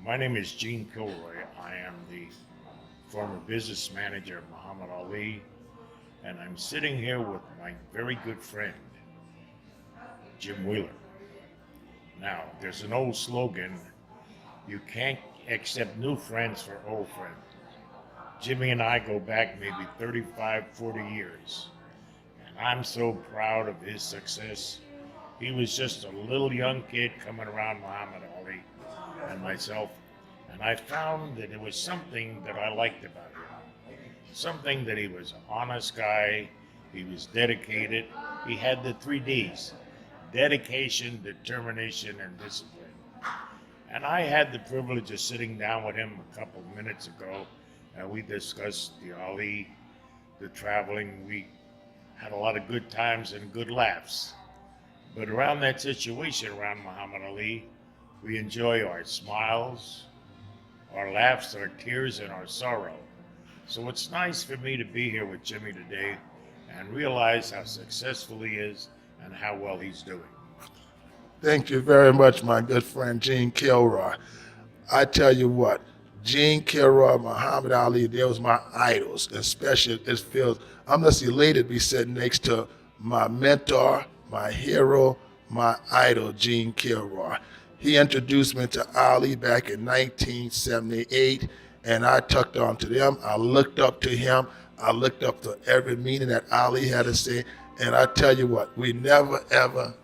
My name is Gene Kilroy. I am the former business manager of Muhammad Ali, and I'm sitting here with my very good friend, Jim Wheeler. Now, there's an old slogan, you can't accept new friends for old friends. Jimmy and I go back maybe 35, 40 years, and I'm so proud of his success. He was just a little young kid coming around Muhammad Ali and myself, and I found that there was something that I liked about him. Something that he was an honest guy, he was dedicated, he had the three D's: dedication, determination, and discipline. And I had the privilege of sitting down with him a couple of minutes ago, and we discussed the Ali, the traveling. We had a lot of good times and good laughs. But around that situation, around Muhammad Ali, we enjoy our smiles, our laughs, our tears, and our sorrow. So it's nice for me to be here with Jimmy today and realize how successful he is and how well he's doing. Thank you very much, my good friend Gene Kilroy. I tell you what, Gene Kilroy, Muhammad Ali, they was my idols. Especially, it feels, I'm just elated to be sitting next to my mentor, my hero, my idol, Gene Kilroy. He introduced me to Ali back in 1978, and I tucked on to them. I looked up to him. I looked up to every meeting that Ali had to say, and I tell you what, we never ever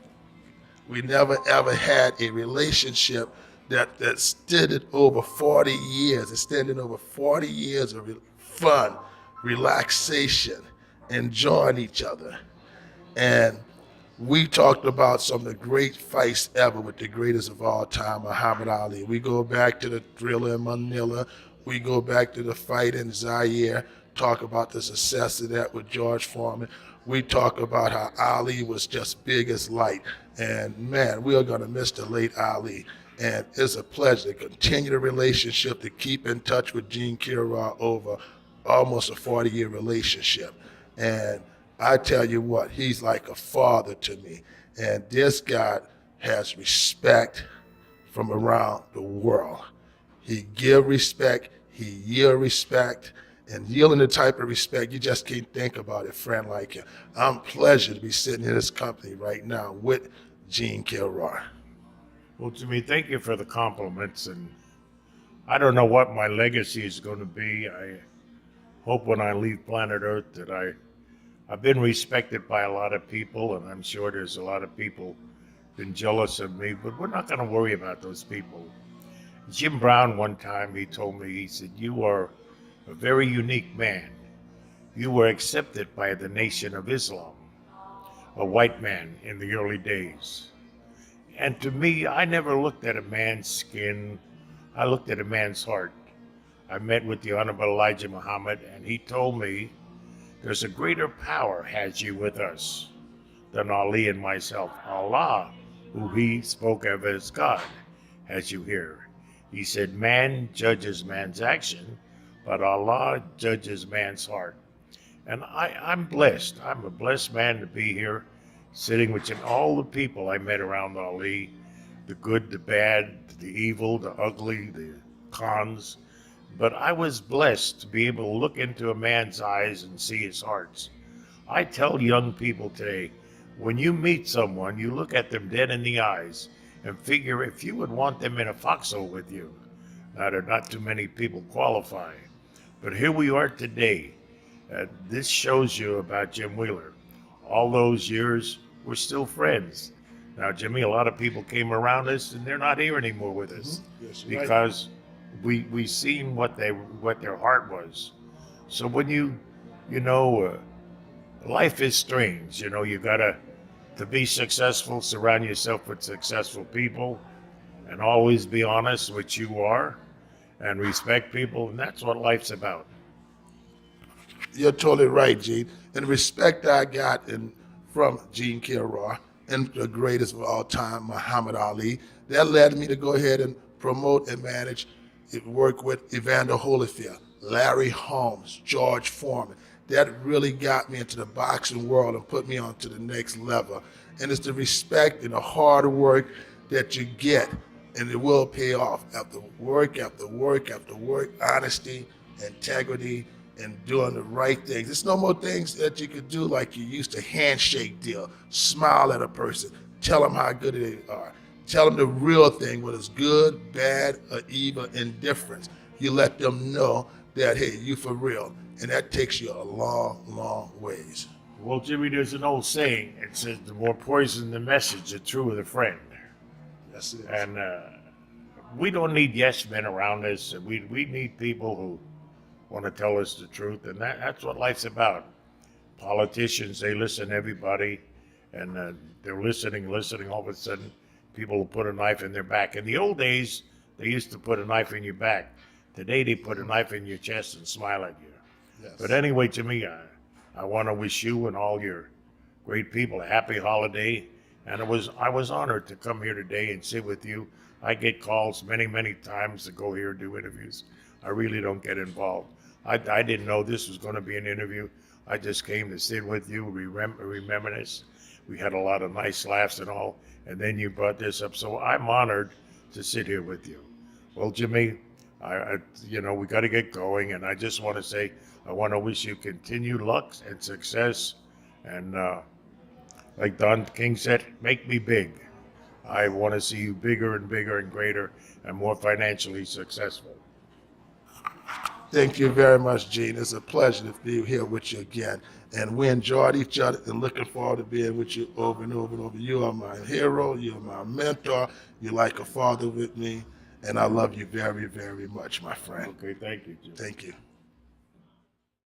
had a relationship that extended over 40 years, extended over 40 years of fun, relaxation, enjoying each other. And we talked about some of the great fights ever with the greatest of all time, Muhammad Ali. We go back to the Thriller in Manila. We go back to the fight in Zaire, talk about the success of that with George Foreman. We talk about how Ali was just big as light. And man, we are going to miss the late Ali. And it's a pleasure to continue the relationship, to keep in touch with Gene Kilroy over almost a 40-year relationship. And I tell you what, he's like a father to me. And this guy has respect from around the world. He give respect, he yield respect, and yielding the type of respect, you just can't think about a friend like him. I'm pleasure to be sitting in this company right now with Gene Kilroy. Well, Jimmy, thank you for the compliments. And I don't know what my legacy is going to be. I hope when I leave planet Earth that I've been respected by a lot of people, and I'm sure there's a lot of people been jealous of me, but we're not going to worry about those people. Jim Brown, one time, he told me, he said, you are a very unique man. You were accepted by the Nation of Islam, a white man in the early days. And to me, I never looked at a man's skin. I looked at a man's heart. I met with the Honorable Elijah Muhammad, and he told me, there's a greater power has you with us than Ali and myself. Allah, who he spoke of as God, has you here. He said, man judges man's action, but Allah judges man's heart. And I'm blessed. I'm a blessed man to be here, sitting with all the people I met around Ali, the good, the bad, the evil, the ugly, the cons. But I was blessed to be able to look into a man's eyes and see his hearts. I tell young people today, when you meet someone, you look at them dead in the eyes and figure if you would want them in a foxhole with you. Now, there are not too many people qualify. But here we are today. This shows you about Jim Wheeler. All those years, we're still friends. Now, Jimmy, a lot of people came around us and they're not here anymore with us Yes, because we seen what their heart was. So when life is strange. You gotta, to be successful, surround yourself with successful people and always be honest, which you are, and respect people, and that's what life's about. You're totally right, Gene. And the respect I got from Gene Kilroy and the greatest of all time, Muhammad Ali, that led me to go ahead and promote and manage, work with Evander Holyfield, Larry Holmes, George Foreman. That really got me into the boxing world and put me on to the next level. And it's the respect and the hard work that you get and it will pay off after work, after work, after work, honesty, integrity, and doing the right things. There's no more things that you could do like you used to handshake deal, smile at a person, tell them how good they are. Tell them the real thing, whether it's good, bad, or evil, indifference. You let them know that, hey, you for real. And that takes you a long, long ways. Well, Jimmy, there's an old saying. It says, the more poison the message, the truer the friend. That's it. And we don't need yes men around us. We need people who want to tell us the truth. And that's what life's about. Politicians, they listen to everybody. And they're listening. All of a sudden, people will put a knife in their back. In the old days, they used to put a knife in your back. Today, they put a knife in your chest and smile at you. Yes. But anyway, Jimmy, I want to wish you and all your great people a happy holiday. And I was honored to come here today and sit with you. I get calls many, many times to go here and do interviews. I really don't get involved. I didn't know this was going to be an interview. I just came to sit with you, reminisce. We had a lot of nice laughs and all, and then you brought this up. So I'm honored to sit here with you. Well, Jimmy, we got to get going, and I just want to say I want to wish you continued luck and success. And like Don King said, make me big. I want to see you bigger and bigger and greater and more financially successful. Thank you very much, Gene. It's a pleasure to be here with you again. And we enjoyed each other and looking forward to being with you over and over and over. You are my hero. You are my mentor. You're like a father with me. And I love you very, very much, my friend. Okay, thank you, Jim. Thank you.